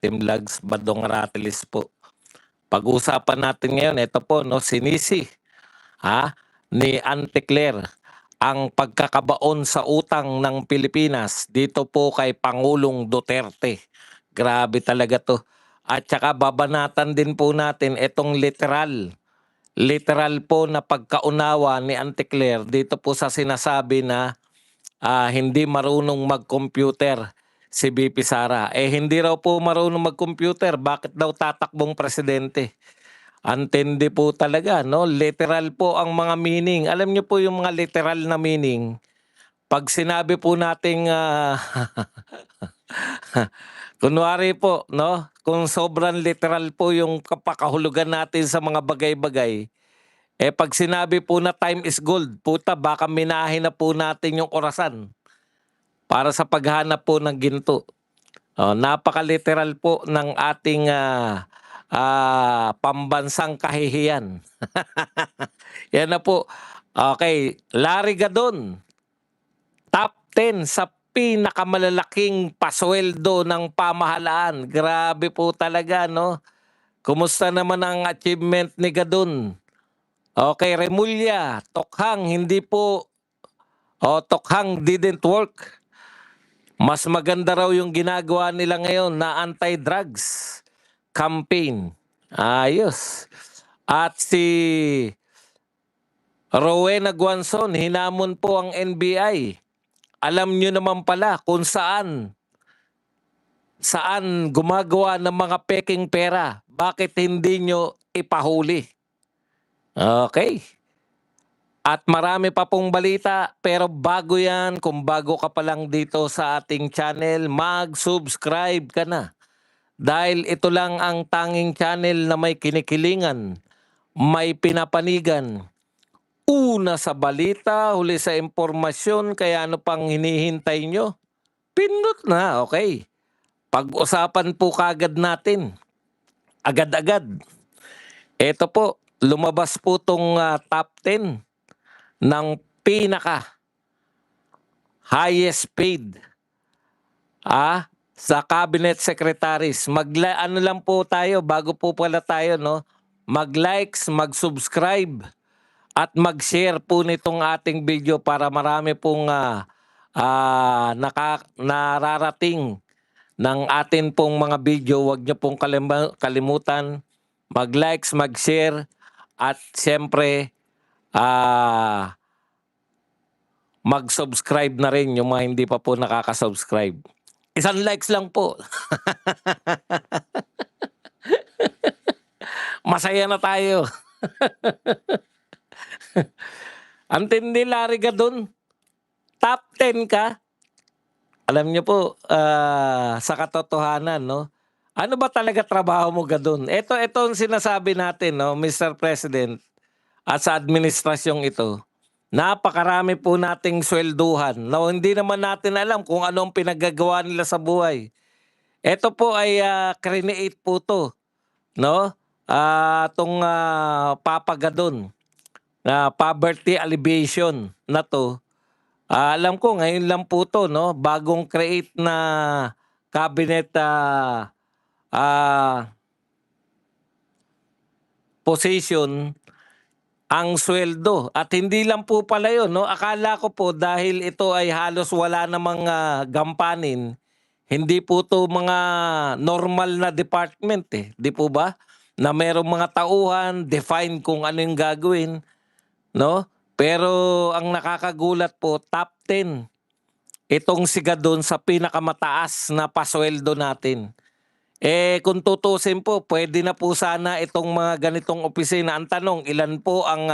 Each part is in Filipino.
Team Lags Badong Ratilis po. Pag-uusapan natin ngayon, ito po, no, sinisi ni Auntie Claire ang pagkakabaon sa utang ng Pilipinas dito po kay Pangulong Duterte. Grabe talaga to. At saka babanatan din po natin itong literal po na pagkaunawa ni Auntie Claire dito po sa sinasabi na hindi marunong mag-computer si BP Sara. Hindi raw po marunong mag-computer. Bakit daw tatakbong presidente? Antindi po talaga, no? Literal po ang mga meaning. Alam niyo po yung mga literal na meaning. Pag sinabi po nating kunwari po, no? Kung sobrang literal po yung kapakahulugan natin sa mga bagay-bagay, pag sinabi po na time is gold, puta, baka minahin na po natin yung orasan para sa paghanap po ng ginto. Napaka-literal po ng ating pambansang kahihiyan. Yan na po. Okay, Larry Gadon, top 10 sa pinakamalalaking pasweldo ng pamahalaan. Grabe po talaga, no? Kumusta naman ang achievement ni Gadon? Okay, Remulla, Tokhang, hindi po. Tokhang didn't work. Mas maganda raw yung ginagawa nila ngayon na anti-drugs campaign. Ayos. At si Rowena Guanzon, hinamon po ang NBI. Alam nyo naman pala kung saan gumagawa ng mga peking pera. Bakit hindi nyo ipahuli? Okay. At marami pa pong balita, pero bago yan, kung bago ka pa lang dito sa ating channel, mag-subscribe ka na. Dahil ito lang ang tanging channel na may kinikilingan, may pinapanigan. Una sa balita, huli sa impormasyon, kaya ano pang hinihintay nyo? Pindot na, okay. Pag-usapan po kagad natin. Agad-agad. Ito po, lumabas po tong top 10 ng pinaka highest paid sa cabinet secretaries. Ano lang po tayo, bago po pala tayo, no? Mag-likes, mag-subscribe, at mag-share po nitong ating video para marami pong nararating ng atin pong mga video. Huwag niyo pong kalimutan mag-likes, mag-share, at siyempre mag-subscribe na rin yung mga hindi pa po nakaka-subscribe. Isang likes lang po. Masaya na tayo. Antindi Larry Gadon, top 10 ka. Alam niyo po, sa katotohanan, no? Ano ba talaga trabaho mo, Gadon? Ito ang sinasabi natin, no, Mr. President, at sa administrasyong ito. Napakarami po nating swelduhan na hindi naman natin alam kung anong pinagagawa nila sa buhay. Ito po ay create po to, no? Itong Papa Gadon, poverty alleviation na to. Alam ko ngayon lang po to, no? Bagong create na cabinet position ang sweldo. At hindi lang po pala yun, no? Akala ko po dahil ito ay halos wala namang gampanin, hindi po to mga normal na department Di po ba? Na merong mga tauhan, define kung ano yung gagawin, no? Pero ang nakakagulat po, top 10. Itong siga doon sa pinakamataas na pasweldo natin. Kung tutusin po, pwede na po sana itong mga ganitong opisina. Ang tanong, ilan po ang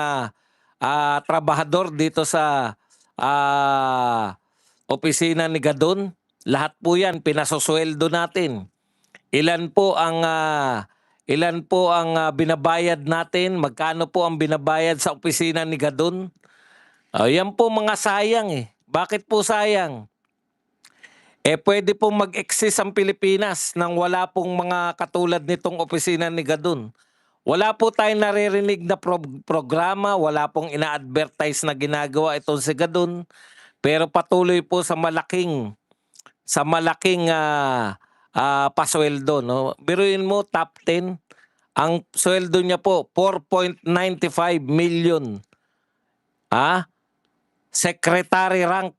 trabahador dito sa opisina ni Gadon? Lahat po yan, pinasosweldo natin. Ilan po ang binabayad natin? Magkano po ang binabayad sa opisina ni Gadon? Yan po mga sayang Bakit po sayang? Pwede pong mag-exist ang Pilipinas nang wala pong mga katulad nitong opisina ni Gadon. Wala po tayong naririnig na programa, wala pong ina-advertise na ginagawa itong si Gadon. Pero patuloy po sa malaking pasweldo, no? Biruin mo, top 10. Ang sweldo niya po, 4.95 million. Secretary rank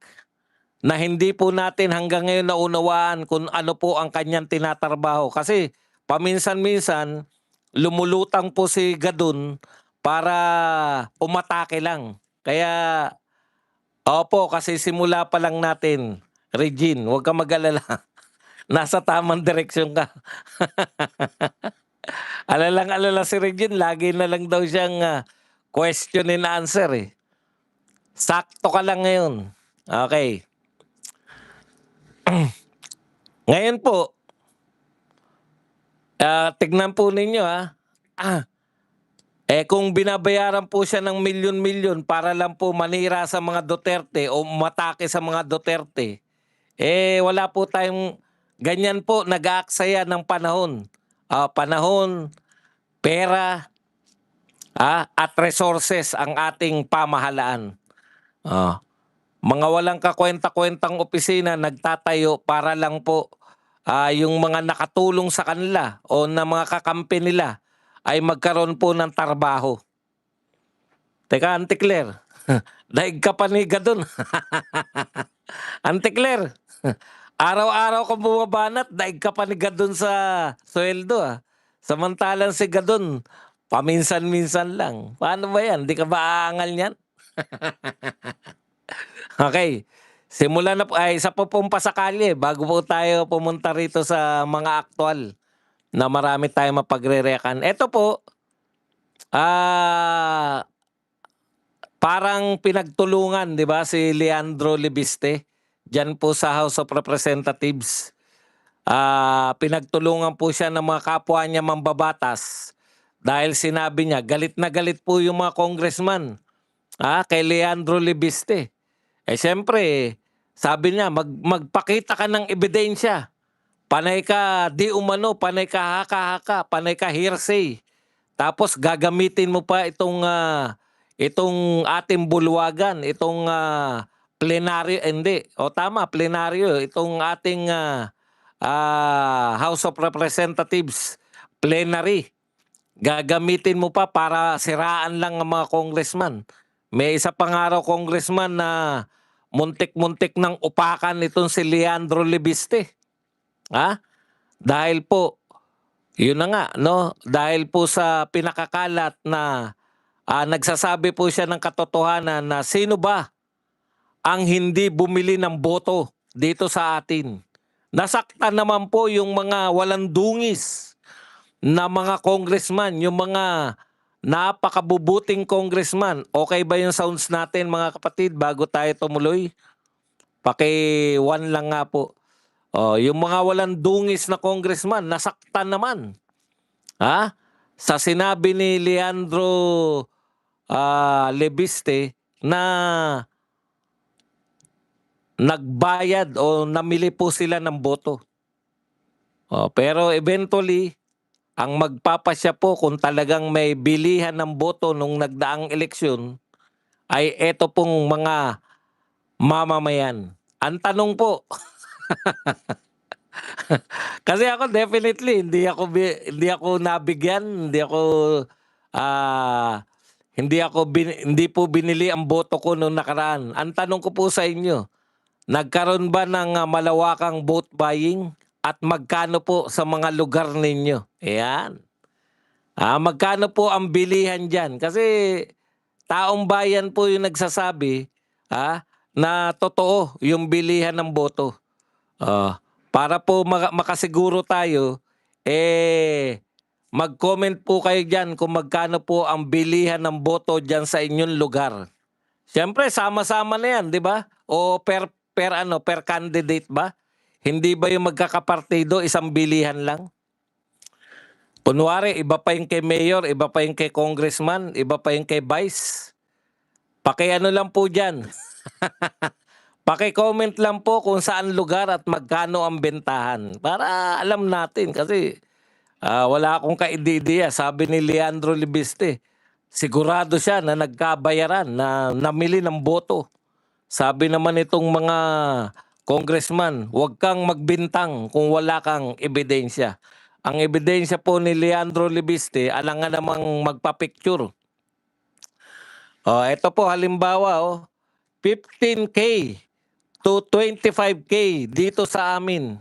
na hindi po natin hanggang ngayon naunawaan kung ano po ang kanyang tinatrabaho. Kasi paminsan-minsan, lumulutang po si Gadun para umatake lang. Kaya, opo, kasi simula pa lang natin, Regine, huwag ka mag-alala. Nasa tamang direksyon ka. Alalang-alala si Regine, lagi na lang daw siyang question and answer eh. Sakto ka lang ngayon. Okay. Ngayon po, tignan po ninyo kung binabayaran po siya ng milyon-milyon para lang po manira sa mga Duterte o matake sa mga Duterte, wala po tayong ganyan po nag-aaksaya ng panahon. Panahon, pera, at resources ang ating pamahalaan. Mga walang kakwenta-kwentang opisina nagtatayo para lang po yung mga nakatulong sa kanila o na mga kakampi nila ay magkaroon po ng trabaho. Teka, Auntie Claire, daig ka pa ni Gadun. Auntie Claire, araw-araw ka bumabanat, daig ka pa ni Gadun sa sweldo. Samantalang si Gadun, paminsan-minsan lang. Paano ba yan? Di ka ba aangal niyan? Okay. Simulan na po, isa po pong pasakali bago po tayo pumunta rito sa mga aktual na marami tayong mapagre-rekan. Ito po, parang pinagtulungan, di ba, si Leandro Libiste diyan po sa House of Representatives. Pinagtulungan po siya ng mga kapwa niya mambabatas dahil sinabi niya, galit na galit po yung mga congressman kay Leandro Libiste. Siyempre, sabi niya, magpakita ka ng ebidensya. Panay ka di umano, panay ka haka-haka, panay ka hearsay. Tapos gagamitin mo pa itong ating bulwagan, itong plenaryo, hindi. Tama, plenaryo, itong ating House of Representatives plenary. Gagamitin mo pa para siraan lang ang mga congressman. May isa pang araw congressman na muntik-muntik ng upakan itong si Leandro Libiste. Dahil po, yun na nga, no? Dahil po sa pinakakalat na nagsasabi po siya ng katotohanan na sino ba ang hindi bumili ng boto dito sa atin. Nasaktan naman po yung mga walang dungis na mga congressman, yung mga napakabubuting congressman. Okay ba yung sounds natin mga kapatid bago tayo tumuloy? Paki-1 lang nga po. Yung mga walang dungis na congressman, nasaktan naman. Sa sinabi ni Leandro Libiste na nagbayad o namili po sila ng boto. Pero eventually, ang magpapasya po kung talagang may bilihan ng boto nung nagdaang eleksyon ay eto pong mga mamamayan. Ang tanong po, kasi ako definitely hindi ako nabigyan, hindi po binili ang boto ko nung nakaraan. Ang tanong ko po sa inyo, nagkaroon ba ng malawakang vote buying at magkano po sa mga lugar ninyo? Ayan. Magkano po ang bilihan diyan? Kasi taong bayan po yung nagsasabi na totoo yung bilihan ng boto. Para po makasiguro tayo, mag-comment po kayo dyan kung magkano po ang bilihan ng boto dyan sa inyong lugar. Siyempre, sama-sama na yan, di ba? O per candidate ba? Hindi ba yung magkakapartido, isang bilihan lang? Kunwari, iba pa yung kay mayor, iba pa yung kay congressman, iba pa yung kay vice. Paki-ano lang po dyan. Paki-comment lang po kung saan lugar at magkano ang bentahan. Para alam natin kasi wala akong kaididiya. Sabi ni Leandro Libiste, sigurado siya na nagkabayaran, na namili ng boto. Sabi naman itong mga Congressman, huwag kang magbintang kung wala kang ebidensya. Ang ebidensya po ni Leandro Libiste, alangan namang magpa-picture. Ito po halimbawa, 15K to 25K dito sa amin.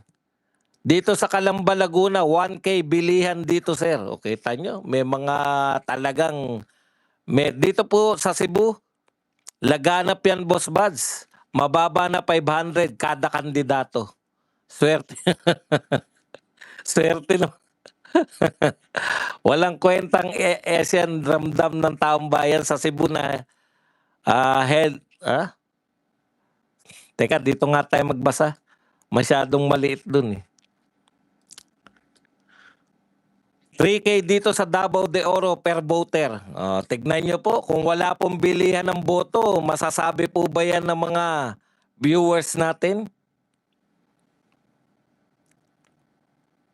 Dito sa Calamba, Laguna, 1K bilihan dito, sir. Okay, tanyo, may mga talagang dito po sa Cebu, laganap yan, Boss Buds. Mababa na 500 kada kandidato. Swerte. Swerte no. Walang kwentang Asian ramdam ng taong bayan sa Cebu na head. Teka, dito nga tayo magbasa. Masyadong maliit dun eh. 3K dito sa Davao de Oro per voter. Tignan nyo po, kung wala pong bilihan ng boto, masasabi po ba yan ng mga viewers natin?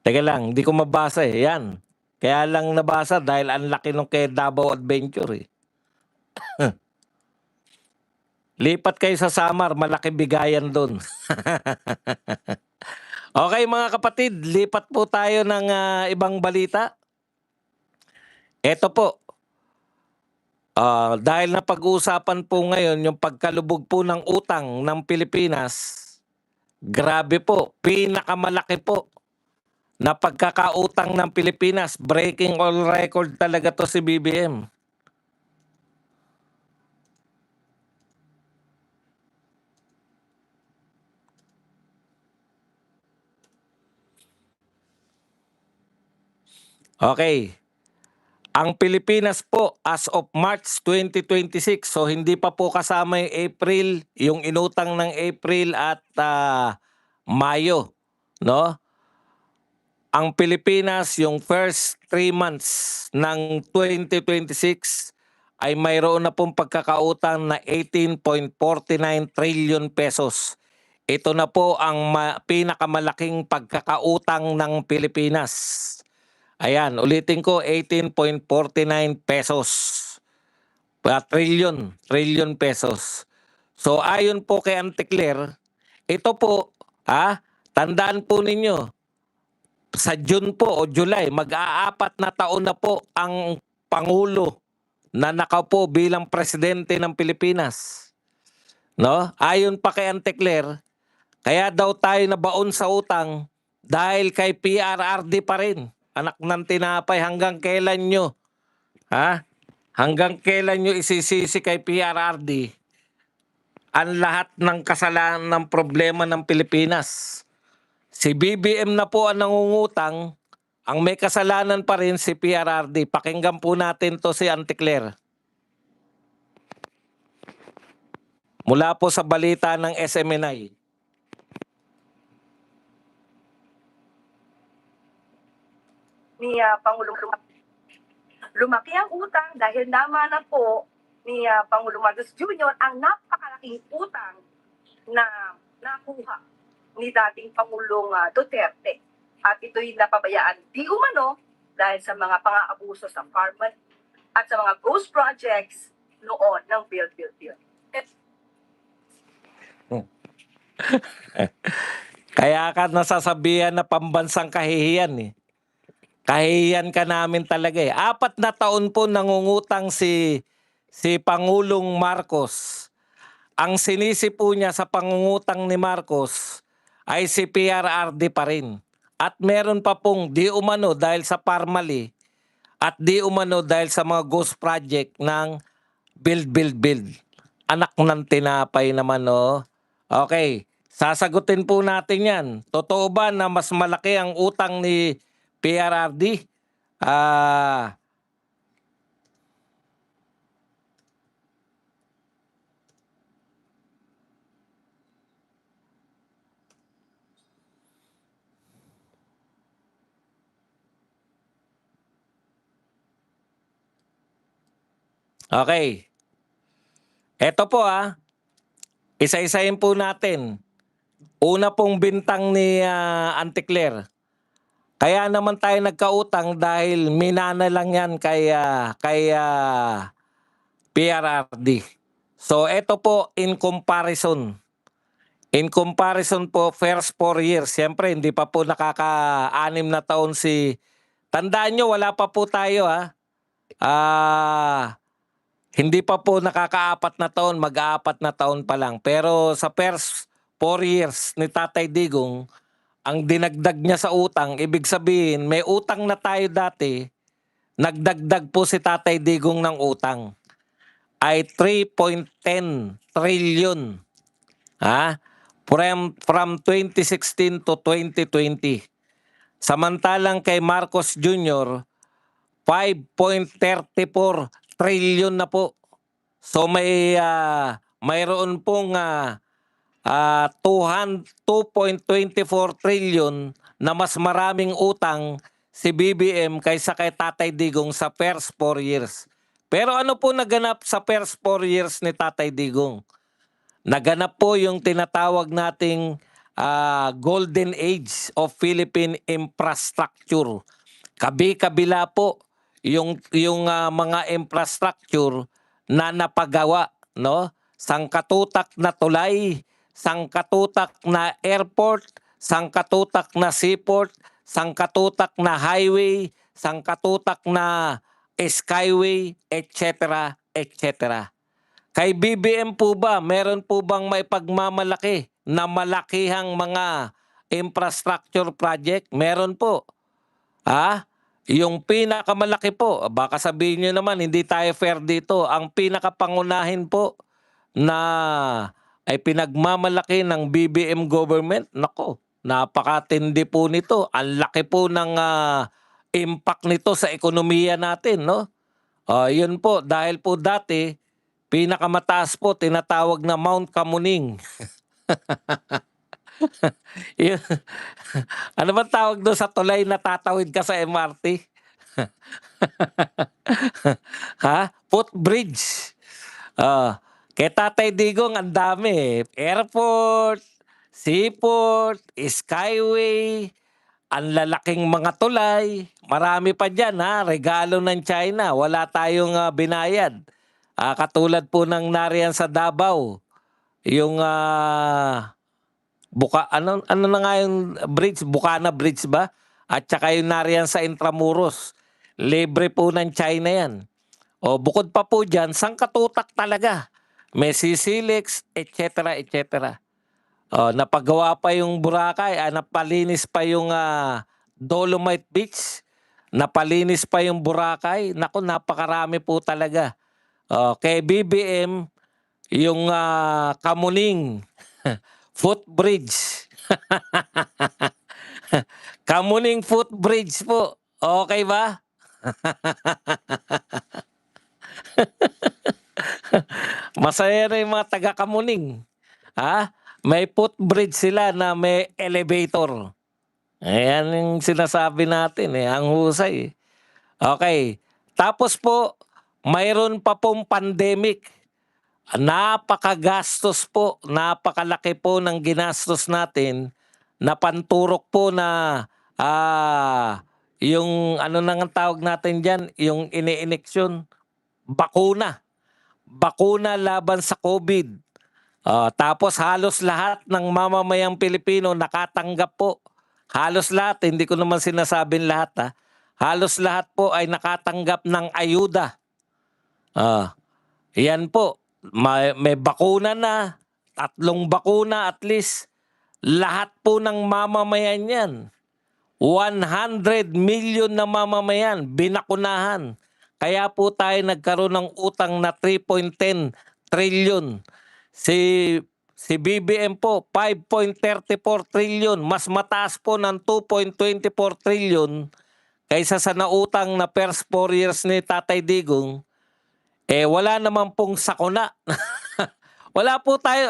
Teka lang, hindi ko mabasa eh. Yan. Kaya lang nabasa dahil ang laki nung kay Davao Adventure eh. Lipat kayo sa Samar, malaki bigayan doon. Okay mga kapatid, lipat po tayo ng ibang balita. Ito po, dahil napag-uusapan po ngayon yung pagkalubog po ng utang ng Pilipinas, grabe po, pinakamalaki po na pagkakautang ng Pilipinas, breaking all record talaga to si BBM. Okay. Ang Pilipinas po as of March 2026, so hindi pa po kasama yung April, yung inutang ng April at Mayo, no? Ang Pilipinas, yung first 3 months ng 2026 ay mayroon na pong pagkakautang na 18.49 trillion pesos. Ito na po ang pinakamalaking pagkakautang ng Pilipinas. Ayan, ulitin ko, 18.49 pesos. Trillion pesos. So ayon po kay Auntie Claire, ito po, tandaan po ninyo, sa June po o July, mag-aapat na taon na po ang Pangulo na nakaupo bilang presidente ng Pilipinas. No? Ayon pa kay Auntie Claire, kaya daw tayo nabaon sa utang dahil kay PRRD pa rin. Anak ng tinapay, hanggang kailan nyo? Hanggang kailan nyo isisisi kay PRRD ang lahat ng kasalanan ng problema ng Pilipinas? Si BBM na po ang nangungutang, ang may kasalanan pa rin si PRRD. Pakinggan po natin to si Auntie Claire. Mula po sa balita ng SMNI. Ni Pangulong lumaki ang utang dahil naman na po ni Pangulong Marcos Jr. ang napakalaking utang na nakuha ni dating Pangulong Duterte. At ito'y napabayaan di umano dahil sa mga pang-aabuso sa farmland at sa mga ghost projects noon ng Build. Kaya ka nasasabihan na pambansang kahihiyan eh. Kahihiyan ka namin talaga eh. 4 na taon po nangungutang si Pangulong Marcos. Ang sinisi po niya sa pangungutang ni Marcos ay si PRRD pa rin. At meron pa pong di umano dahil sa Parmali at di umano dahil sa mga ghost project ng build. Anak ng tinapay naman Okay, sasagutin po natin yan. Totoo ba na mas malaki ang utang ni PRRD? Okay. Eto po isa-isahin po natin. Una pong bintang ni Auntie Claire. Kaya naman tayo nagkautang dahil minana lang yan kay PRRD. So ito po in comparison. In comparison po, first 4 years, siyempre hindi pa po nakaka-6 na taon tandaan nyo, wala pa po tayo hindi pa po nakaka-4 na taon, mag-4 na taon pa lang. Pero sa first 4 years ni Tatay Digong, ang dinagdag niya sa utang, ibig sabihin, may utang na tayo dati, nagdagdag po si Tatay Digong ng utang ay 3.10 trillion. From 2016 to 2020. Samantalang kay Marcos Jr., 5.34 trillion na po. So mayroon pong 2.24 trillion na mas maraming utang si BBM kaysa kay Tatay Digong sa first 4 years. Pero ano po naganap sa first 4 years ni Tatay Digong? Naganap po yung tinatawag nating golden age of Philippine infrastructure. Kabi-kabila po yung mga infrastructure na napagawa, no? Sangkatutak na tulay, sangkatutak na airport, sangkatutak na seaport, sangkatutak na highway, sangkatutak na skyway, etc., etc. Kay BBM po ba, meron po bang may pagmamalaki na malakihang mga infrastructure project? Meron po. Yung pinakamalaki po, baka sabihin nyo naman, hindi tayo fair dito. Ang pinakapangunahin po na ay pinagmamalaki ng BBM government, nako, napakatindi po nito. Ang laki po ng impact nito sa ekonomiya natin, no? Yun po, dahil po dati, pinakamataas po, tinatawag na Mount Kamuning. Ano ba tawag doon sa tulay na tatawid ka sa MRT? Footbridge. Kay Tatay Digong, ang dami. Airport, seaport, skyway, ang lalaking mga tulay. Marami pa dyan, regalo ng China. Wala tayong binayad. Katulad po ng nariyan sa Davao. Yung ano na nga yung bridge, Bukana Bridge ba? At saka yung nariyan sa Intramuros. Libre po ng China yan. Bukod pa po dyan, sangkatutak talaga. May sisilix, etc., etc. Napagawa pa yung Boracay, napalinis pa yung Dolomite Beach, napalinis pa yung Boracay. Naku, napakarami po talaga. Kay BBM, yung Kamuning, footbridge. Kamuning footbridge po. Okay ba? Masaya na yung mga taga-Kamuning. May footbridge sila na may elevator. Ayan yung sinasabi natin ang husay. Okay. Tapos po, mayroon pa pong pandemic. Napakagastos po, napakalaki po ng ginastos natin na panturok po na yung ano nang tawag natin dyan, yung ini-ineksyon, bakuna. Bakuna laban sa COVID. Tapos halos lahat ng mamamayang Pilipino nakatanggap po. Halos lahat, hindi ko naman sinasabing lahat. Halos lahat po ay nakatanggap ng ayuda. Yan po. May bakuna na, 3 bakuna at least. Lahat po ng mamamayan yan. 100 million na mamamayan, binakunahan. Kaya po tayo nagkaroon ng utang na 3.10 trillion. Si BBM po, 5.34 trillion. Mas mataas po ng 2.24 trillion kaysa sa nautang na first 4 years ni Tatay Digong. Wala naman pong sakuna. Wala po tayo,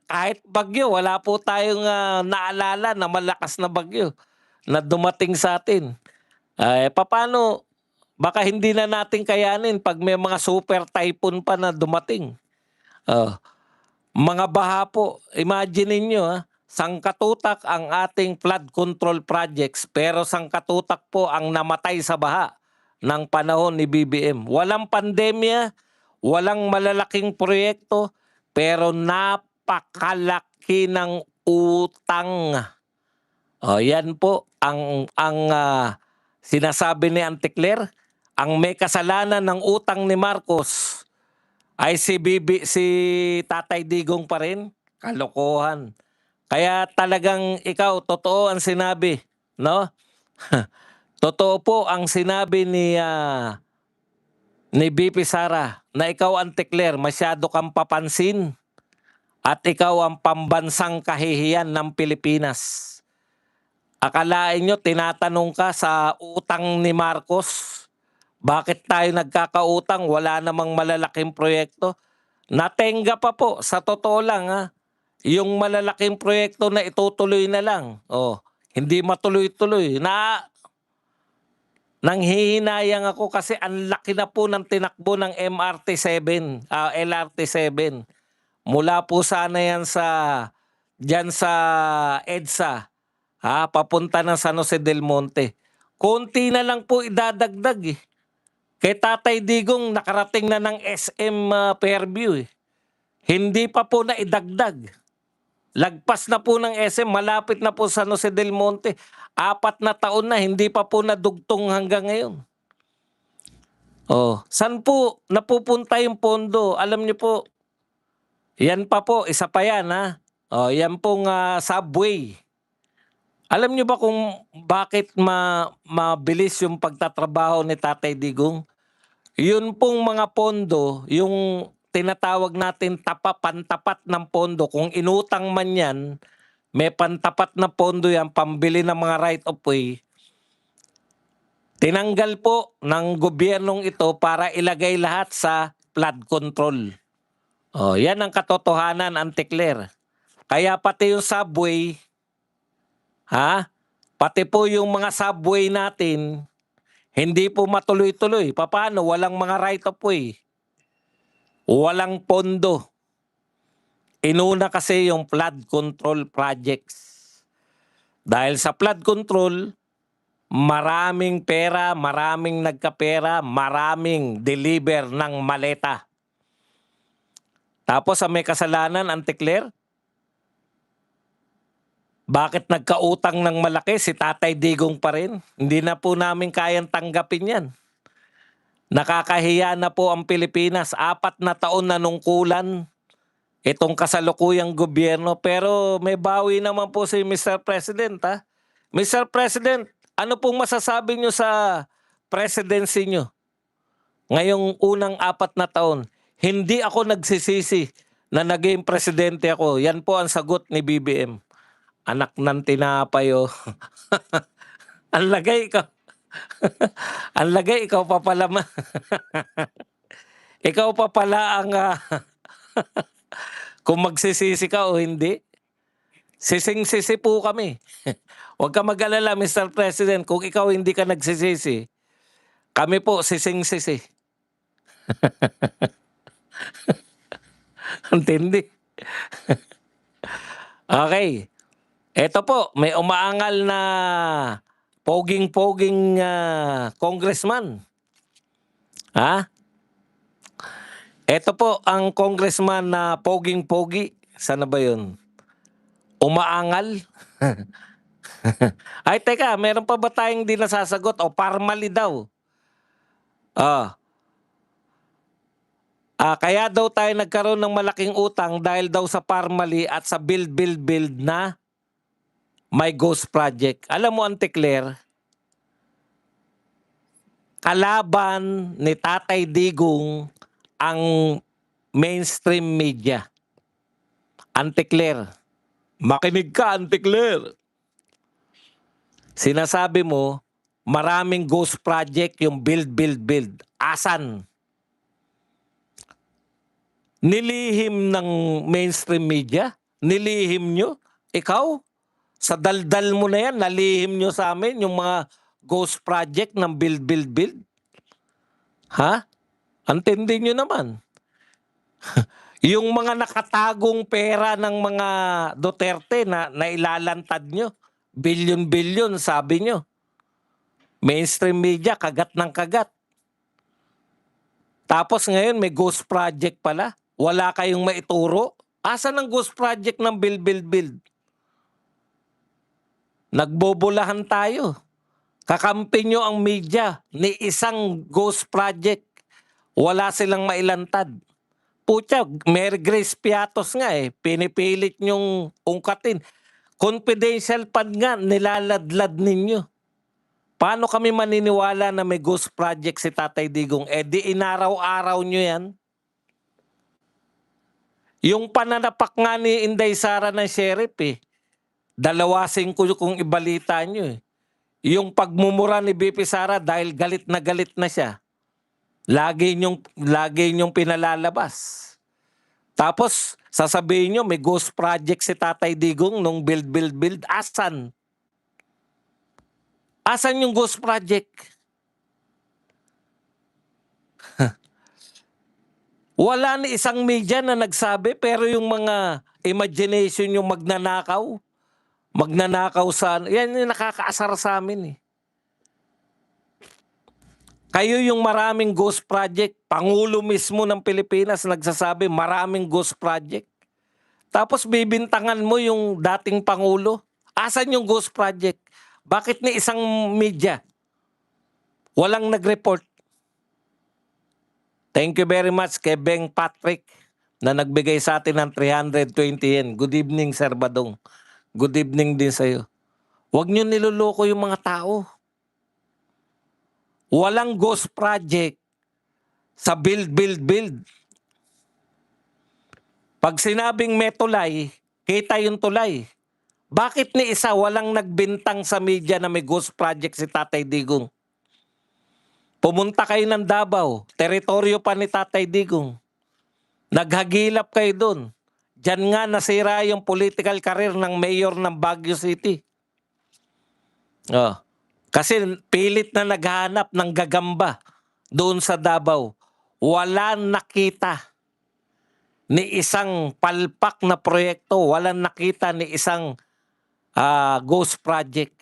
kahit bagyo, wala po tayong naalala na malakas na bagyo na dumating sa atin. Paano, baka hindi na natin kayanin pag may mga super typhoon pa na dumating. Mga baha po, imagine niyo sangkatutak ang ating flood control projects pero sangkatutak po ang namatay sa baha ng panahon ni BBM. Walang pandemya, walang malalaking proyekto, pero napakalaki paglalaki ng utang. Yan po ang sinasabi ni Anticler. Ang may kasalanan ng utang ni Marcos ay si Tatay Digong pa rin. Kalokohan. Kaya talagang ikaw, totoo ang sinabi, no? Totoo po ang sinabi ni BP Sara na ikaw, Anticler, masyado kang papansin at ikaw ang pambansang kahihiyan ng Pilipinas. Akalain nyo, tinatanong ka sa utang ni Marcos, bakit tayo nagkakautang? Wala namang malalaking proyekto. Natenga pa po, sa totoo lang yung malalaking proyekto na itutuloy na lang. Hindi matuloy-tuloy. Nanghihinayang ako kasi ang laki na po ng tinakbo ng LRT7. Mula po sana yan dyan sa EDSA, papunta ng San Jose del Monte. Konti na lang po idadagdag eh. Kay Tatay Digong nakarating na ng SM Fairview eh. Hindi pa po na idagdag. Lagpas na po ng SM, malapit na po sa San Jose del Monte. 4 na taon na, hindi pa po nadugtong hanggang ngayon. Saan po napupunta yung pondo? Alam niyo po, yan pa po, isa pa yan yan pong subway. Alam niyo ba kung bakit mabilis yung pagtatrabaho ni Tatay Digong? Yun pong mga pondo, yung tinatawag natin pantapat ng pondo, kung inutang man yan, may pantapat na pondo yan, pambili ng mga right of way. Tinanggal po ng gobyernong ito para ilagay lahat sa flood control. Yan ang katotohanan, Anticler. Kaya pati yung subway, pati po yung mga subway natin, hindi po matuloy-tuloy. Paano? Walang mga right of way. Walang pondo. Inuna kasi yung flood control projects. Dahil sa flood control, maraming pera, maraming nagkapera, maraming deliver ng maleta. Tapos ang may kasalanan, Anticler, bakit nagkautang ng malaki si Tatay Digong pa rin? Hindi na po namin kayang tanggapin yan. Nakakahiya na po ang Pilipinas. 4 na taon na nungkulan itong kasalukuyang gobyerno. Pero may bawi naman po si Mr. President. Mr. President, ano pong masasabi nyo sa presidency nyo? Ngayong unang 4 na taon, hindi ako nagsisisi na naging presidente ako. Yan po ang sagot ni BBM. Anak ng tinapay Ang lagay ikaw. Ang lagay ikaw pa pala ikaw pa pala ang kung magsisisi ka o hindi. Sising-sisi po kami. Huwag ka mag-alala, Mr. President, kung ikaw hindi ka nagsisisi, kami po sising-sisi. Ang tindi. Okay. Eto po, may umaangal na poging-poging congressman. Eto po ang congressman na poging-pogi. Sana ba yun? Umaangal? Ay, teka, meron pa ba tayong di nasasagot? Parmali daw. Kaya daw tayo nagkaroon ng malaking utang dahil daw sa Parmali at sa build na may ghost project. Alam mo, Anticler, kalaban ni Tatay Digong ang mainstream media. Anticler, makinig ka, Anticler. Sinasabi mo, maraming ghost project yung build. Asan? Nilihim ng mainstream media? Nilihim nyo? Ikaw? Sa daldal mo na yan, nalihim nyo sa amin yung mga ghost project ng build. Antindi nyo naman. Yung mga nakatagong pera ng mga Duterte na ilalantad nyo, bilyon-bilyon sabi nyo. Mainstream media, kagat ng kagat. Tapos ngayon may ghost project pala. Wala kayong maituro. Asan ang ghost project ng build? Nagbobolahan tayo. Kakampi nyo ang media ni isang ghost project. Wala silang mailantad. Putya, Mary Grace Piatos nga pinipilit nyong ungkatin. Confidential fund nga, nilaladlad ninyo. Paano kami maniniwala na may ghost project si Tatay Digong? Di inaraw-araw nyo yan. Yung pananapak nga ni Inday Sara ng sheriff dalawasin ko kung ibalita nyo Yung pagmumura ni BP Sara dahil galit na siya. Lagi nyong pinalalabas. Tapos, sasabihin nyo, may ghost project si Tatay Digong nung build. Asan? Asan yung ghost project? Wala ni isang media na nagsabi, pero yung mga imagination yung magnanakaw sa... Yan yung nakakaasar sa amin Kayo yung maraming ghost project. Pangulo mismo ng Pilipinas nagsasabi maraming ghost project. Tapos bibintangan mo yung dating Pangulo. Asan yung ghost project? Bakit ni isang media walang nag-report? Thank you very much kay Beng Patrick na nagbigay sa atin ng 320 yen. Good evening, Sir Badong. Good evening din sa'yo. Huwag nyo niloloko yung mga tao. Walang ghost project sa build. Pag sinabing may tulay, kita yung tulay. Bakit ni isa walang nagbintang sa media na may ghost project si Tatay Digong? Pumunta kayo ng Davao, teritoryo pa ni Tatay Digong. Naghagilap kayo doon. Diyan nga nasira yung political career ng mayor ng Baguio City. Kasi pilit na naghahanap ng gagamba doon sa Davao. Wala nakita ni isang palpak na proyekto. Wala nakita ni isang ghost project.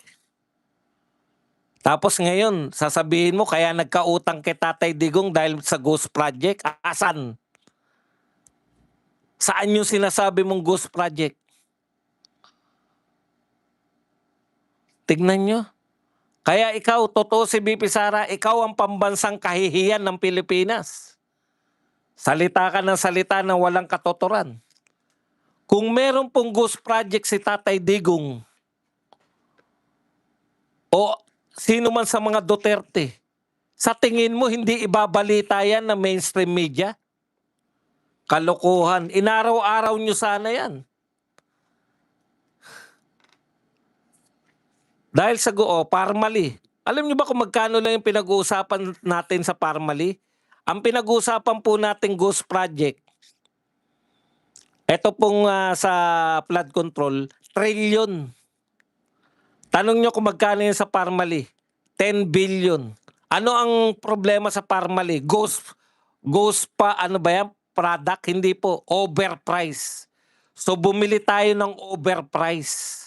Tapos ngayon, sasabihin mo kaya nagkautang kay Tatay Digong dahil sa ghost project. Asan? Saan yung sinasabi mong ghost project? Tignan nyo. Kaya ikaw, totoo si BP Sara, ikaw ang pambansang kahihiyan ng Pilipinas. Salita ka ng salita na walang katotoran. Kung meron pong ghost project si Tatay Digong o sino man sa mga Duterte, sa tingin mo hindi ibabalita yan ng mainstream media? Kalokohan. Inaraw-araw nyo sana yan. Dahil sa Parmali. Alam niyo ba kung magkano lang yung pinag-uusapan natin sa Parmali? Ang pinag-uusapan po natin ghost project, ito pong sa flood control, trillion. Tanong nyo kung magkano yun sa Parmali? 10 billion. Ano ang problema sa Parmali? Ghost pa, ano ba yan? Product? Hindi po. Overprice. So bumili tayo ng overprice.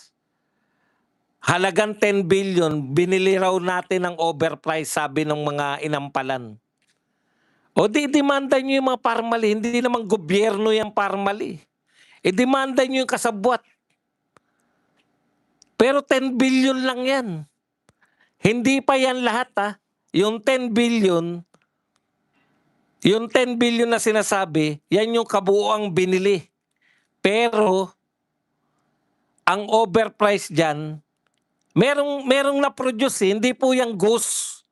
Halagang 10 billion, binili raw natin ng overprice, sabi ng mga inampalan. O demanda nyo yung mga Parmali, hindi naman gobyerno yung Parmali. Demanda nyo yung kasabwat. Pero 10 billion lang yan. Hindi pa yan lahat Yung 10 billion na sinasabi, yan yung kabuuang binili. Pero, ang overprice dyan, merong na-produce hindi po yung ghost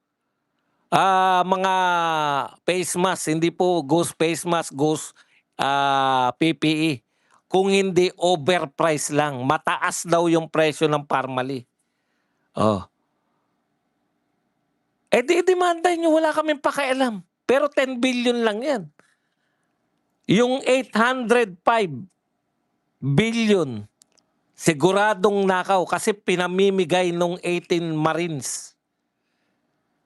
mga face mask, hindi po ghost face mask, ghost PPE. Kung hindi overprice lang, mataas daw yung presyo ng Parmali. Demanda nyo, wala kaming pakialam. Pero 10 billion lang yan. Yung 805 billion, siguradong nakaw kasi pinamimigay nung 18 Marines.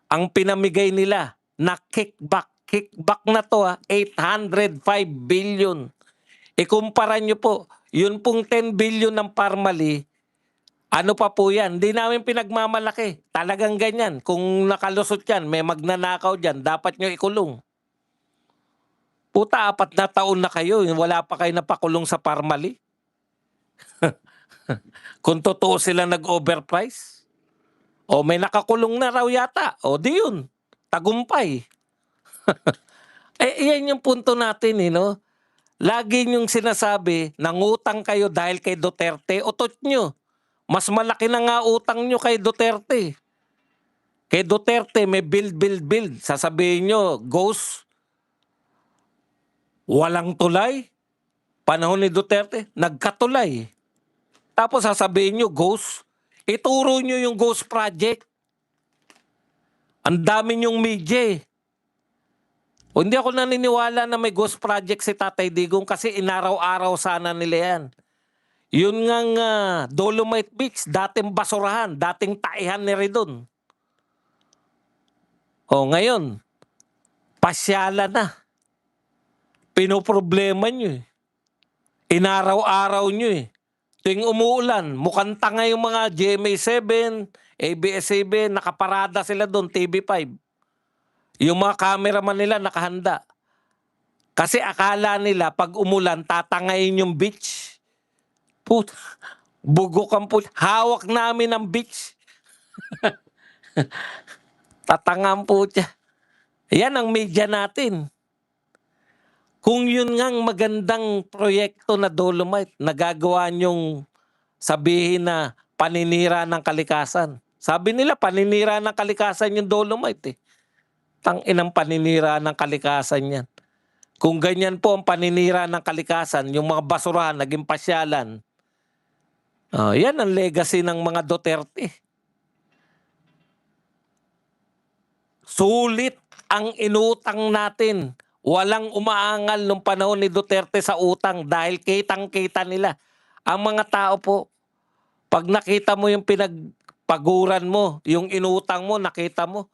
Ang pinamigay nila na kickback. Kickback na to 805 billion. Ikumpara nyo po, yun pong 10 billion ng Parmali, ano pa po yan? Hindi namin pinagmamalaki. Talagang ganyan. Kung nakalusot yan, may magnanakaw dyan, dapat nyo ikulong. Puta, 4 na taon na kayo, wala pa kayo napakulong sa Parmali. Kung totoo sila nag-overprice. O may nakakulong na raw yata. O di yun, tagumpay. Yan yung punto natin, no? Lagi niyong sinasabi, nangutang kayo dahil kay Duterte. Utot nyo. Mas malaki na nga utang nyo kay Duterte. Kay Duterte, may build. Sasabihin nyo, Ghost, walang tulay. Panahon ni Duterte, nagkatulay. Tapos sasabihin nyo, Ghost, ituro nyo yung Ghost Project. Ang dami nyong media. O hindi ako naniniwala na may Ghost Project si Tatay Digong kasi inaraw-araw sana nila yan. Yun ngang Dolomite Beach, dating basurahan, dating taihan ni Redon. O ngayon, pasyalan na. Pinoproblema nyo eh. Inaraw-araw nyo eh. Tuwing umuulan, mukhang tanga yung mga GMA7, ABS-CBN, nakaparada sila doon, TV5. Yung mga cameraman nila nakahanda. Kasi akala nila pag umulan, tatangayin yung beach. Puta, bugok ang puta. Hawak namin ang beach. Tatangang puta. Yan ang media natin. Kung yun ngang magandang proyekto na Dolomite, nagagawa nyong sabihin na paninira ng kalikasan. Sabi nila, paninira ng kalikasan yung Dolomite eh. Tanginang paninira ng kalikasan yan. Kung ganyan po ang paninira ng kalikasan, yung mga basurahan, naging pasyalan, yan ang legacy ng mga Duterte. Sulit ang inutang natin. Walang umaangal nung panahon ni Duterte sa utang dahil kitang-kita nila. Ang mga tao po, pag nakita mo yung pinagpaguran mo, yung inutang mo, nakita mo,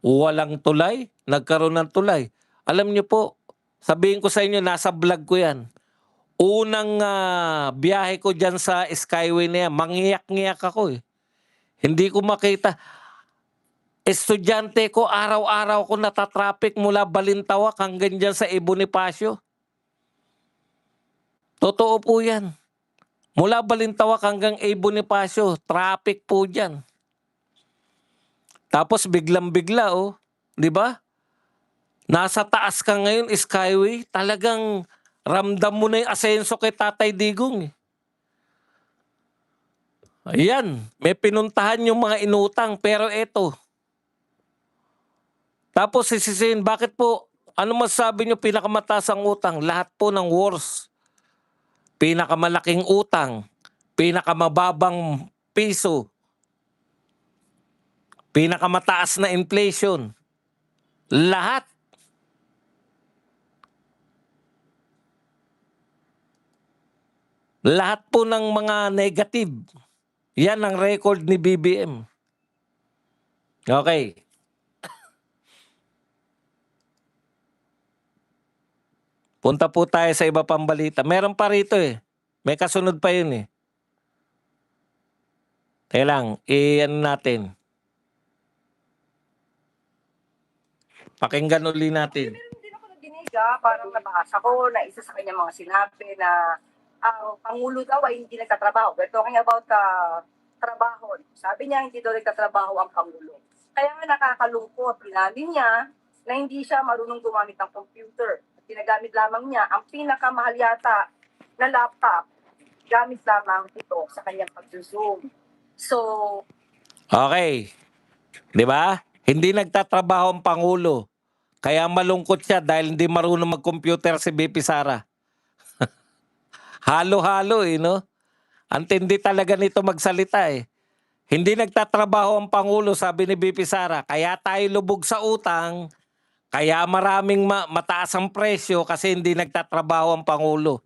walang tulay, nagkaroon ng tulay. Alam niyo po, sabihin ko sa inyo, nasa vlog ko yan. Unang biyahe ko dyan sa Skyway na yan, mangiyak-ngiyak ako eh. Hindi ko makita. Estudyante ko, araw-araw ko natatraffic mula Balintawak hanggang dyan sa Bonifacio. Totoo po yan. Mula Balintawak hanggang Bonifacio, traffic po dyan. Tapos biglang-bigla, oh. Di ba? Nasa taas ka ngayon, Skyway, talagang ramdam mo na yung asenso kay Tatay Digong. Ayan, may pinuntahan yung mga inutang, pero eto. Tapos sisisihin, bakit po, ano masasabi nyo pinakamataas ang utang? Lahat po ng wars. Pinakamalaking utang, pinakamababang piso, pinakamataas na inflation. Lahat. Lahat po ng mga negative. Yan ang record ni BBM. Okay. Punta po tayo sa iba pang balita. Meron pa rito eh. May kasunod pa yun eh. Kaya lang, ano natin. Pakinggan uli natin. Meron din ako nadinig, parang nabasa ko na isa sa kanyang mga sinabi na ang Pangulo daw ay hindi nagtatrabaho. We're talking about trabaho. Sabi niya, hindi daw nagtatrabaho ang Pangulo. Kaya nga nakakalungkot. Pinanin niya na hindi siya marunong gumamit ng computer. Ginagamit lamang niya ang pinakamahal yata na laptop. Gamit lamang ito sa kanyang pag-zoom. So, Okay. Di ba? Hindi nagtatrabaho ang Pangulo. Kaya malungkot siya dahil hindi marunong mag-computer si BP Sara. Halo-halo eh, no? Ang tindi talaga nito magsalita eh. Hindi nagtatrabaho ang Pangulo, sabi ni BP Sara. Kaya tayo lubog sa utang, kaya maraming mataas ang presyo kasi hindi nagtatrabaho ang Pangulo.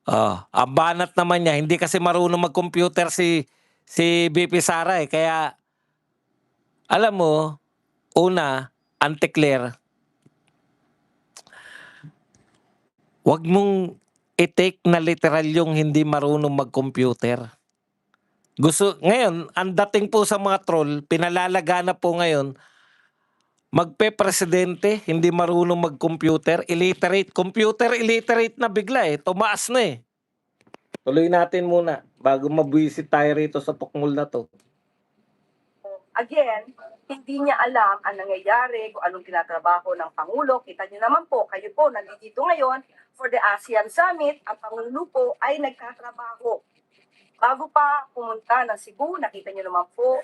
Ang banat naman niya, hindi kasi marunong mag-computer si BP Sara eh. Kaya, alam mo, una, Anticlair, wag mong i-take na literal yung hindi marunong mag-computer. Ngayon, ang dating po sa mga troll, pinalalagana po ngayon, magpe-presidente, hindi marunong mag-computer, illiterate. Computer illiterate na bigla eh. Tumaas na eh. Tuloy natin muna bago mabwisit tayo rito sa tukmol na to. Again, hindi niya alam ang nangyayari, kung anong tinatrabaho ng Pangulo. Kita niyo naman po, kayo po nandito ngayon for the ASEAN Summit. Ang Pangulo po ay nagtatrabaho. Bago pa pumunta ng Cebu, nakita niyo naman po.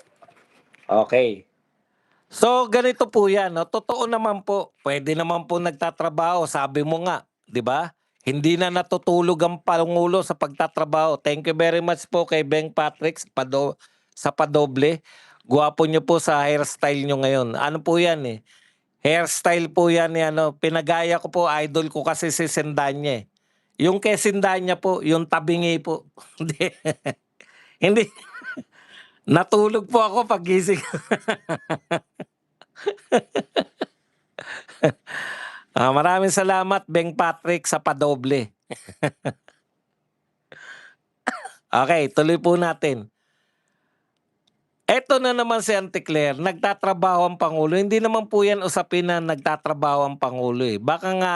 Okay. So, ganito po yan. No? Totoo naman po. Pwede naman po nagtatrabaho. Sabi mo nga, di ba? Hindi na natutulog ang Pangulo sa pagtatrabaho. Thank you very much po kay Beng Patrick sa padoble. Guwapo nyo po sa hairstyle nyo ngayon. Ano po yan eh? Hairstyle po yan eh, ano. Pinagaya ko po, idol ko kasi si Sendanya eh. Yung kay Sendanya po, yung tabingi po. Hindi. Hindi. Natulog po ako pag gising. Maraming salamat, Beng Patrick, sa padoble. Okay, tuloy po natin. Eto na naman si Auntie Claire, nagtatrabaho ang Pangulo. Hindi naman po yan usapin na nagtatrabaho ang Pangulo eh. Baka nga,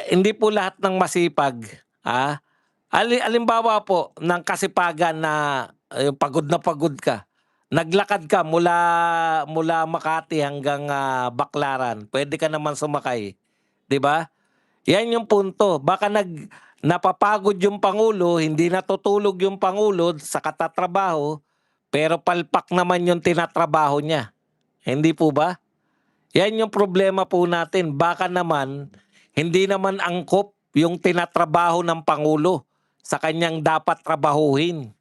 hindi po lahat ng masipag. Alimbawa po, ng kasipagan na pagod na pagod ka. Naglakad ka mula Makati hanggang Baclaran. Pwede ka naman sumakay. 'Di ba? Yan yung punto. Baka napapagod yung Pangulo, hindi natutulog yung Pangulo sa katatrabaho, pero palpak naman yung tinatrabaho niya. Hindi po ba? Yan yung problema po natin. Baka naman, hindi naman angkop yung tinatrabaho ng Pangulo sa kanyang dapat trabahuhin.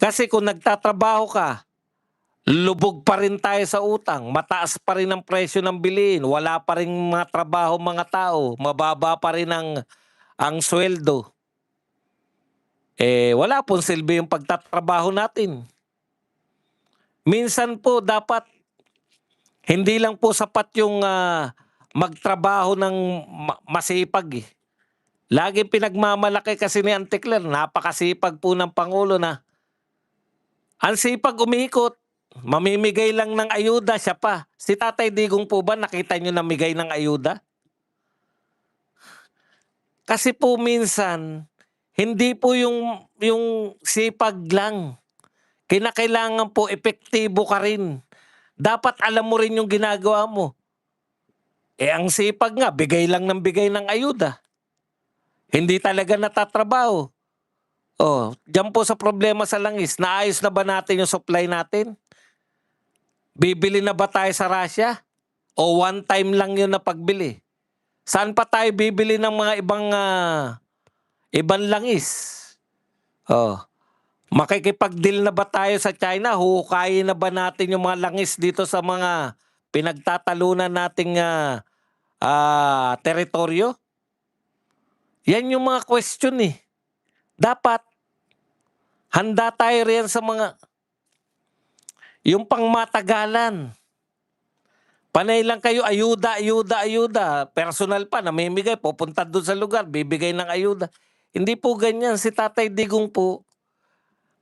Kasi kung nagtatrabaho ka, lubog pa rin tayo sa utang, mataas pa rin ang presyo ng bilihin, wala pa rin mga trabaho mga tao, mababa pa rin ang sweldo. Wala pong silbi yung pagtatrabaho natin. Minsan po dapat hindi lang po sapat yung magtrabaho ng masipag eh. Lagi pinagmamalaki kasi ni Auntie Claire, napakasipag po ng Pangulo na ang sipag umikot, mamimigay lang ng ayuda siya pa. Si Tatay Digong po ba nakita nyo namigay ng ayuda? Kasi po minsan, hindi po yung sipag lang. Kinakailangan po epektibo ka rin. Dapat alam mo rin yung ginagawa mo. Ang sipag nga, bigay lang ng bigay ng ayuda. Hindi talaga natatrabaho. Diyan po sa problema sa langis, naayos na ba natin yung supply natin? Bibili na ba tayo sa Russia? O one time lang yun na pagbili? Saan pa tayo bibili ng mga ibang langis? Makikipag-deal na ba tayo sa China? Huhukayin na ba natin yung mga langis dito sa mga pinagtatalunan nating teritoryo? Yan yung mga question eh. Dapat handa tayo riyan sa mga yung pangmatagalan. Panay lang kayo, ayuda. Personal pa, namimigay, pupunta doon sa lugar, bibigay ng ayuda. Hindi po ganyan. Si Tatay Digong po,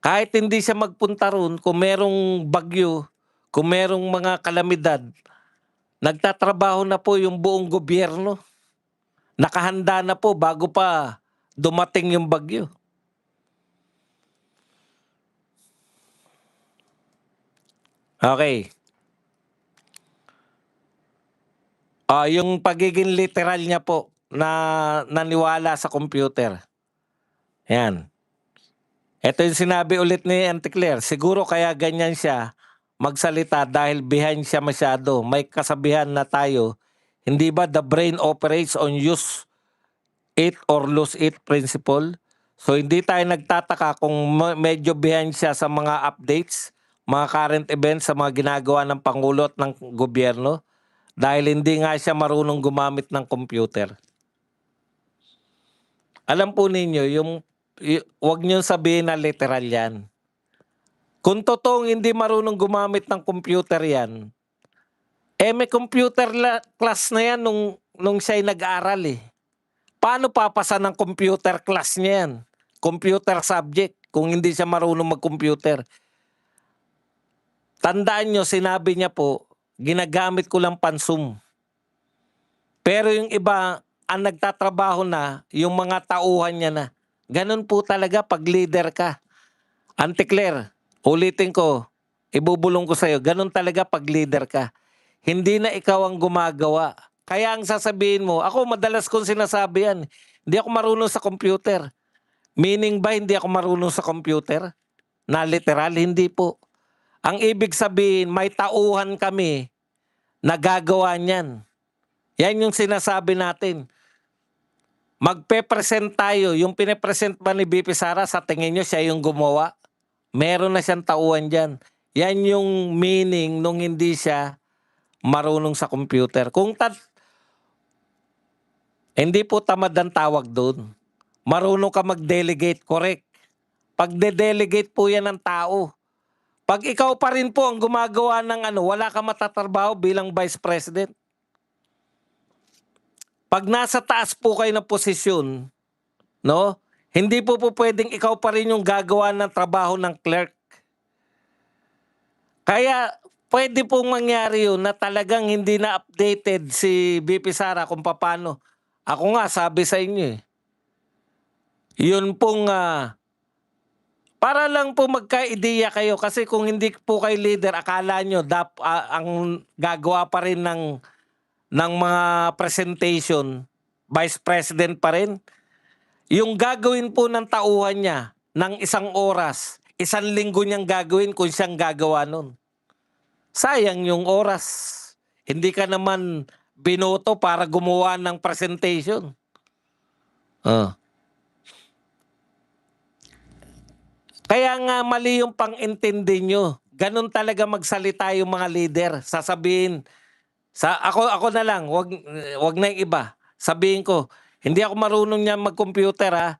kahit hindi siya magpunta roon, kung merong bagyo, kung merong mga kalamidad, nagtatrabaho na po yung buong gobyerno. Nakahanda na po bago pa dumating yung bagyo. Okay. Yung pagiging literal niya po na naniwala sa computer. Yan. Ito yung sinabi ulit ni Auntie Claire. Siguro kaya ganyan siya magsalita dahil behind siya masyado. May kasabihan na tayo. Hindi ba the brain operates on use it or lose it principle? So hindi tayo nagtataka kung medyo behind siya sa mga updates, mga current events sa mga ginagawa ng Pangulo at ng gobyerno. Dahil hindi nga siya marunong gumamit ng computer. Alam po ninyo, wag niyo sabihin na literal yan. Kung totoong hindi marunong gumamit ng computer yan, may computer class na yan nung siya'y nag-aaral eh. Paano papasa ng computer class niya yan? Computer subject, kung hindi siya marunong mag-computer. Tandaan nyo, sinabi niya po, ginagamit ko lang pansum. Pero yung iba, ang nagtatrabaho na, yung mga tauhan niya na. Ganun po talaga pag leader ka. Auntie Claire, ulitin ko, ibubulong ko sa'yo, ganun talaga pag leader ka. Hindi na ikaw ang gumagawa. Kaya ang sasabihin mo, ako madalas kong sinasabi yan, hindi ako marunong sa computer. Meaning ba hindi ako marunong sa computer? Na literal, hindi po. Ang ibig sabihin, may tauhan kami na gagawa niyan. Yan yung sinasabi natin. Magpe-present tayo. Yung pine-present ba ni BP Sara, sa tingin nyo siya yung gumawa? Meron na siyang tauhan dyan. Yan yung meaning nung hindi siya marunong sa computer. Hindi po tamad ang tawag doon. Marunong ka mag-delegate, correct. Pag de-delegate po yan ng tao. Pag ikaw pa rin po ang gumagawa ng wala ka matatrabaho bilang Vice President. Pag nasa taas po kayo ng posisyon, no? Hindi po pwedeng ikaw pa rin yung gagawa ng trabaho ng clerk. Kaya pwede pong mangyari yun na talagang hindi na updated si BP Sara kung paano. Ako nga sabi sa inyo yun pong para lang po magka-ideya kayo kasi kung hindi po kayo leader, akala nyo ang gagawa pa rin ng mga presentation, Vice President pa rin. Yung gagawin po ng tauhan niya ng 1 oras, 1 linggo niyang gagawin kung siyang gagawa nun. Sayang yung oras. Hindi ka naman binoto para gumawa ng presentation. Kaya nga mali yung pang-intindi nyo. Ganun talaga magsalita yung mga leader. Sasabihin, ako na lang, wag na yung iba. Sabihin ko, hindi ako marunong niya mag-computer ha.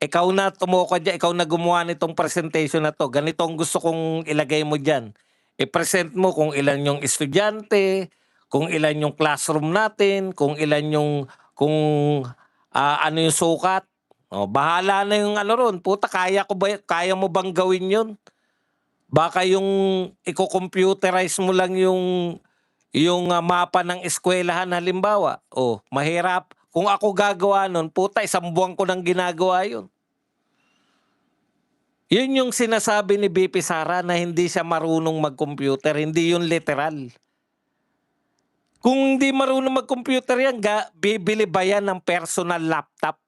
Ikaw na tumuko dyan, ikaw na gumawa nitong presentation na to. Ganito ang gusto kong ilagay mo dyan. I-present mo kung ilan yung estudyante, kung ilan yung classroom natin, kung ilan yung, ano yung sukat. O, bahala na yung ron. Puta, kaya mo bang gawin yun? Baka yung i-computerize mo lang yung mapa ng eskwelahan halimbawa. O, mahirap. Kung ako gagawa nun, puta, 1 buwan ko nang ginagawa yun. Yun yung sinasabi ni BP Sara na hindi siya marunong mag-computer. Hindi yun literal. Kung hindi marunong mag-computer yan, bibili ba yan ng personal laptop?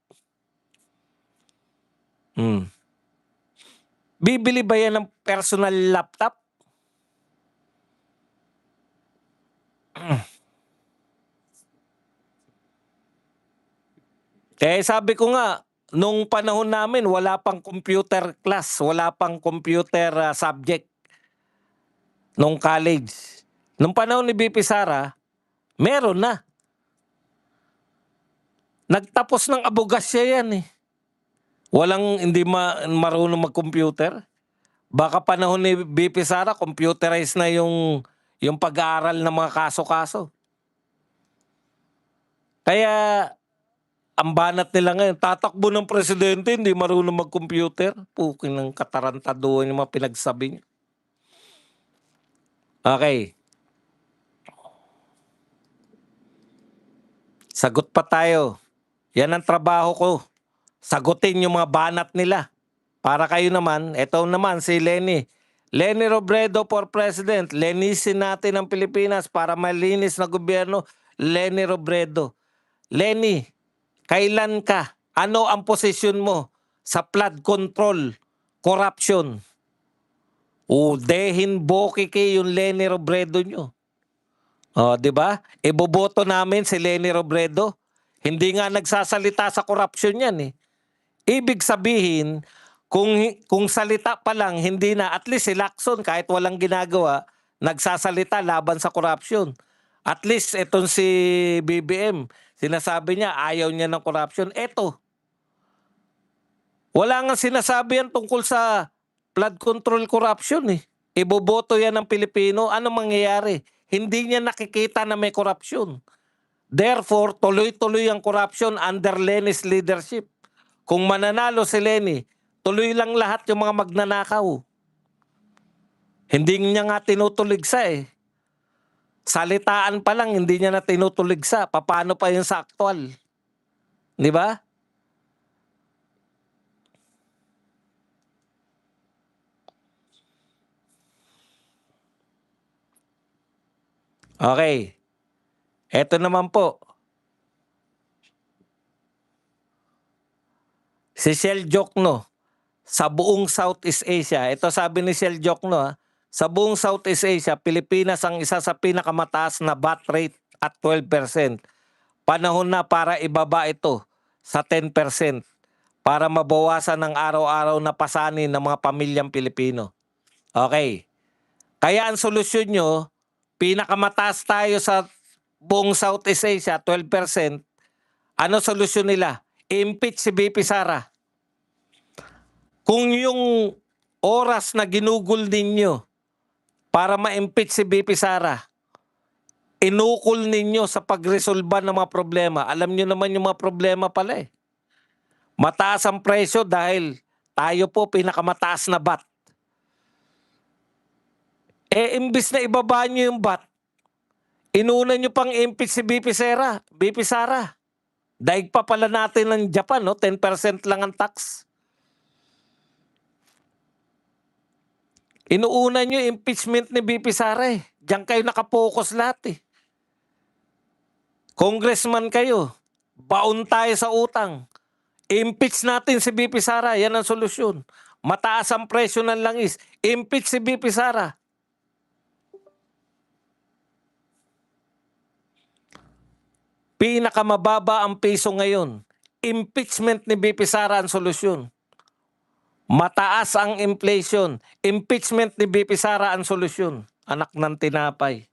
Bibili ba yan ng personal laptop? Kaya sabi ko nga, nung panahon namin, wala pang computer class, wala pang computer subject nung college. Nung panahon ni BP Sara, meron na. Nagtapos ng abogasya yan eh. Hindi marunong mag-computer. Baka panahon ni BP Sara, computerized na yung pag-aaral ng mga kaso-kaso. Kaya ang banat nila ngayon, tatakbo ng presidente, hindi marunong mag-computer. Pukin ng katarantaduhan yung mga pinagsabi niya. Okay. Sagot pa tayo. Yan ang trabaho ko. Sagutin yung mga banat nila. Para kayo naman, eto naman si Leni. Leni Robredo for President. Lenisin natin ang Pilipinas para malinis na gobyerno. Leni Robredo. Leni, kailan ka? Ano ang posisyon mo sa flood control, corruption? Dehin bokike yung Leni Robredo nyo. Di ba? Iboboto namin si Leni Robredo. Hindi nga nagsasalita sa corruption yan eh. Ibig sabihin, kung salita pa lang, hindi na, at least si Lacson kahit walang ginagawa, nagsasalita laban sa corruption. At least itong si BBM, sinasabi niya ayaw niya ng corruption. Eto, wala nga sinasabi yan tungkol sa flood control corruption eh. Iboboto yan ng Pilipino, ano mangyayari? Hindi niya nakikita na may corruption. Therefore, tuloy-tuloy ang corruption under Leni's leadership. Kung mananalo si Leni, tuloy lang lahat yung mga magnanakaw. Hindi niya nga tinutuligsa eh. Salitaan pa lang, hindi niya na tinutuligsa. Paano pa yun sa aktual? Di ba? Okay. Eto naman po. Si Shell Jokno, sa buong Southeast Asia, ito sabi ni Shell Jokno, sa buong Southeast Asia, Pilipinas ang isa sa pinakamataas na VAT rate at 12%. Panahon na para ibaba ito sa 10% para mabawasan ang araw-araw na pasanin ng mga pamilyang Pilipino. Okay. Kaya ang solusyon nyo, pinakamataas tayo sa buong Southeast Asia, 12%. Ano solusyon nila? Impeach si BP Sara. Kung yung oras na ginugol ninyo para ma-impeach si BP Sara, inukol ninyo sa pagresolba ng mga problema. Alam nyo naman yung mga problema pala eh. Mataas ang presyo dahil tayo po pinakamataas na VAT. Eh, imbis na ibaba nyo yung VAT, inuna nyo pang impeach si BP Sara. Daig pa pala natin ng Japan, no? 10% lang ang tax. Inuuna nyo impeachment ni BP Sara eh. Diyan kayo nakapokus lahat eh. Congressman kayo, baon tayo sa utang. Impeach natin si BP Sara, yan ang solusyon. Mataas ang presyo ng langis, impeach si BP Sara. Pinakamababa ang piso ngayon. Impeachment ni BP Sara ang solusyon. Mataas ang inflation. Impeachment ni BP Sara ang solusyon. Anak ng tinapay.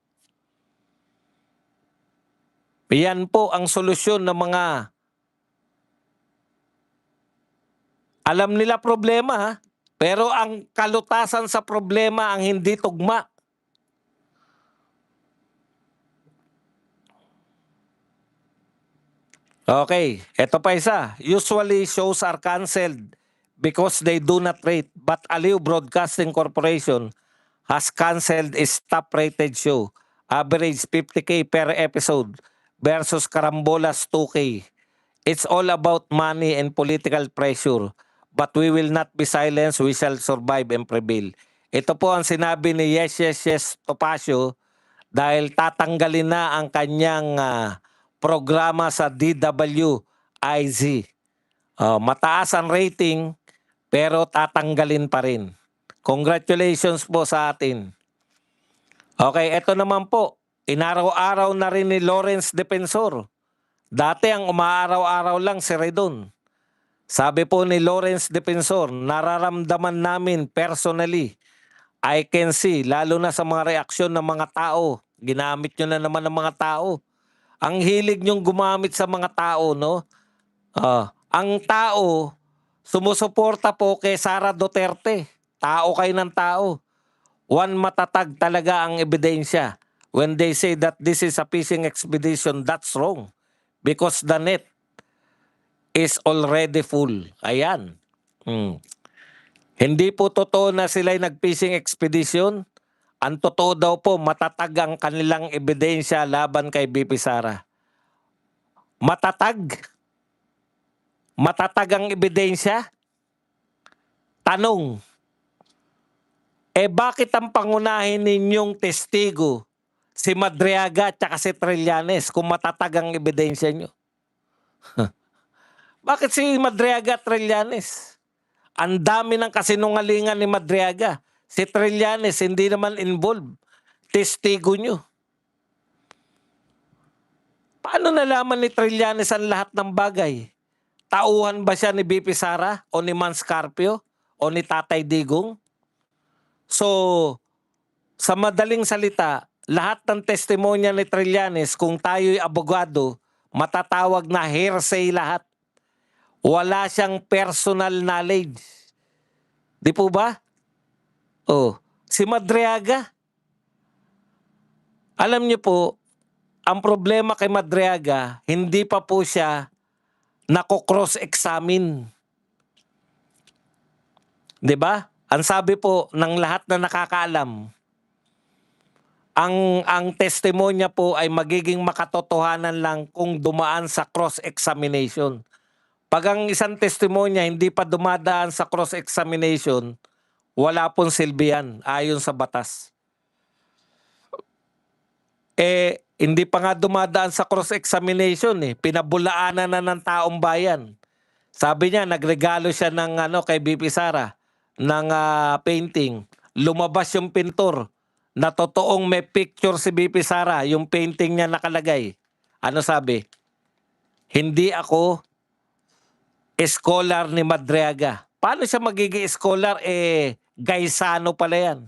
Yan po ang solusyon ng mga alam nila problema ha? Pero ang kalutasan sa problema ang hindi tugma. Okay, eto pa isa. Usually shows are canceled because they do not rate, but Aliw Broadcasting Corporation has canceled its top-rated show. Average 50K per episode versus Karambolas 2K. It's all about money and political pressure. But we will not be silenced. We shall survive and prevail. Ito po ang sinabi ni Yes Topacio dahil tatanggalin na ang kanyang programa sa DWIZ. Mataas ang rating pero tatanggalin pa rin. Congratulations po sa atin. Okay, eto naman po. Inaraw-araw na rin ni Lawrence Defensor. Dati ang umaaraw-araw lang si Redon. Sabi po ni Lawrence Defensor, nararamdaman namin personally, I can see, lalo na sa mga reaksyon ng mga tao. Ginamit nyo na naman ng mga tao. Ang hilig nyong gumamit sa mga tao, no? Ang tao, sumusuporta po kay Sara Duterte. Tao kayo ng tao. One matatag talaga ang ebidensya. When they say that this is a fishing expedition, that's wrong. Because the net is already full. Ayan. Hindi po totoo na sila'y nag-fishing expedition. Ang totoo daw po, matatag ang kanilang ebidensya laban kay BP Sara. Matatag? Matatag ang ebidensya? Tanong, bakit ang pangunahin ninyong testigo si Madriaga at si Trillanes kung matatag ang ebidensya nyo? Bakit si Madriaga at Trillanes? Ang dami ng kasinungalingan ni Madriaga. Si Trillanes hindi naman involved. Testigo nyo. Paano nalaman ni Trillanes ang lahat ng bagay? Tauhan ba siya ni BP Sara o ni Mans Carpio o ni Tatay Digong? So, sa madaling salita, lahat ng testimonya ni Trillanes, kung tayo'y abogado, matatawag na hearsay lahat. Wala siyang personal knowledge. Di po ba? Si Madriaga. Alam niyo po, ang problema kay Madriaga, hindi pa po siya nako-cross-examine. Di ba? Ang sabi po ng lahat na nakakaalam, ang testimonya po ay magiging makatotohanan lang kung dumaan sa cross-examination. Pag ang isang testimonya hindi pa dumadaan sa cross-examination, wala pong silbi yan ayon sa batas. Hindi pa nga dumadaan sa cross-examination pinabulaanan na ng taong bayan. Sabi niya, nagregalo siya ng kay BP Sara ng painting. Lumabas yung pintor na totoong may picture si BP Sara, yung painting niya nakalagay. Ano sabi? Hindi ako scholar ni Madriaga. Paano siya magiging scholar? Gaisano pala yan.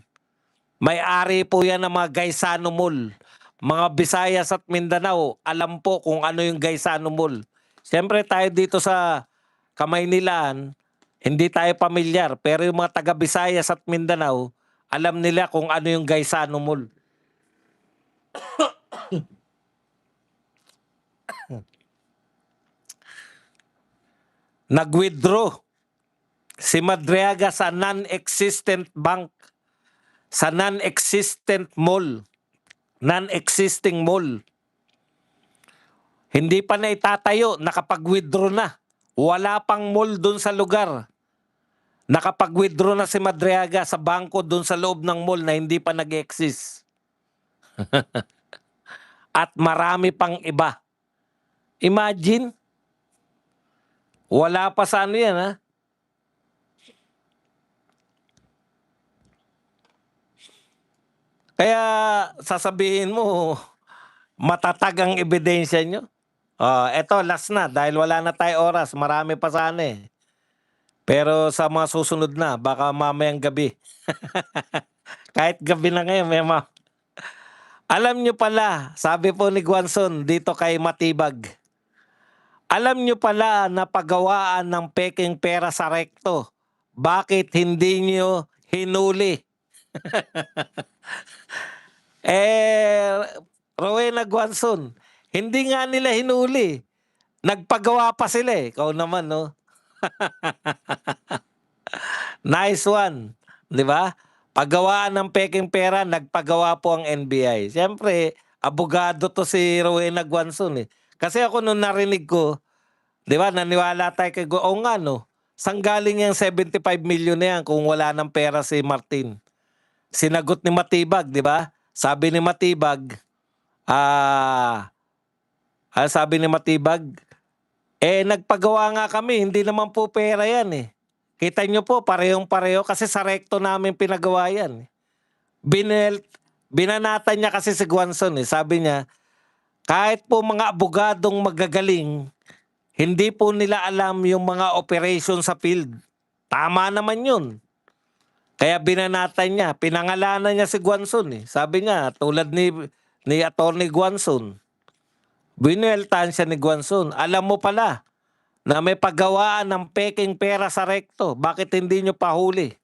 May-ari po yan ng mga Gaisano Mall. Mga Visayas at Mindanao, alam po kung ano yung Gaisano Mall. Siyempre tayo dito sa Kamaynilaan, hindi tayo pamilyar. Pero yung mga taga Visayas at Mindanao, alam nila kung ano yung Gaisano Mall. Nag-withdraw si Madriaga sa non-existent bank, sa non-existent mall, non-existing mall. Hindi pa na itatayo, nakapag-withdraw na. Wala pang mall dun sa lugar. Nakapag-withdraw na si Madriaga sa bangko dun sa loob ng mall na hindi pa nag-exist. At marami pang iba. Imagine, wala pa sa ano yan ha. Kaya sasabihin mo, matatag ang ebidensya nyo. Eto, last na. Dahil wala na tayo oras. Marami pa sana Pero sa mga susunod na, baka mamayang gabi. Kahit gabi na ngayon, may Alam nyo pala, sabi po ni Guanzon dito kay Matibag, alam nyo pala na paggawaan ng peking pera sa rekto, bakit hindi nyo hinuli? Rowena Guanzon, hindi nga nila hinuli. Nagpagawa pa sila Ikaw naman, no? Nice one. Di ba? Paggawaan ng peking pera, nagpagawa po ang NBI. Siyempre, abogado to si Rowena Guanzon Kasi ako nung narinig ko, di ba, naniwala tayo kay nga no, sanggaling yung 75 million na yan kung wala ng pera si Martin. Sinagot ni Matibag, di ba? Sabi ni Matibag, sabi ni Matibag, nagpagawa nga kami, hindi naman po pera yan Kita nyo po, parehong-pareho kasi sa rekto namin pinagawa yan. Binanatan niya kasi si Guanzon Sabi niya, kahit po mga abogadong magagaling, hindi po nila alam yung mga operation sa field. Tama naman yun. Kaya binanatan niya, pinangalanan niya si Guanzon Sabi niya, tulad ni Atty. Guanzon, binueltahan siya ni Guanzon. Alam mo pala na may paggawaan ng peking pera sa rekto. Bakit hindi nyo pahuli?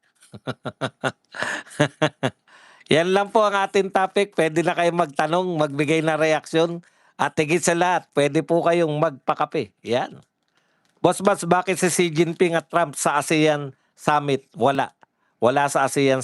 Yan lang po ang ating topic. Pwede na kayo magtanong, magbigay na reaksyon. At higit sa lahat, pwede po kayong magpakape. Yan. Boss Bats, bakit si Xi Jinping at Trump sa ASEAN Summit? Wala. Wala sa ASEAN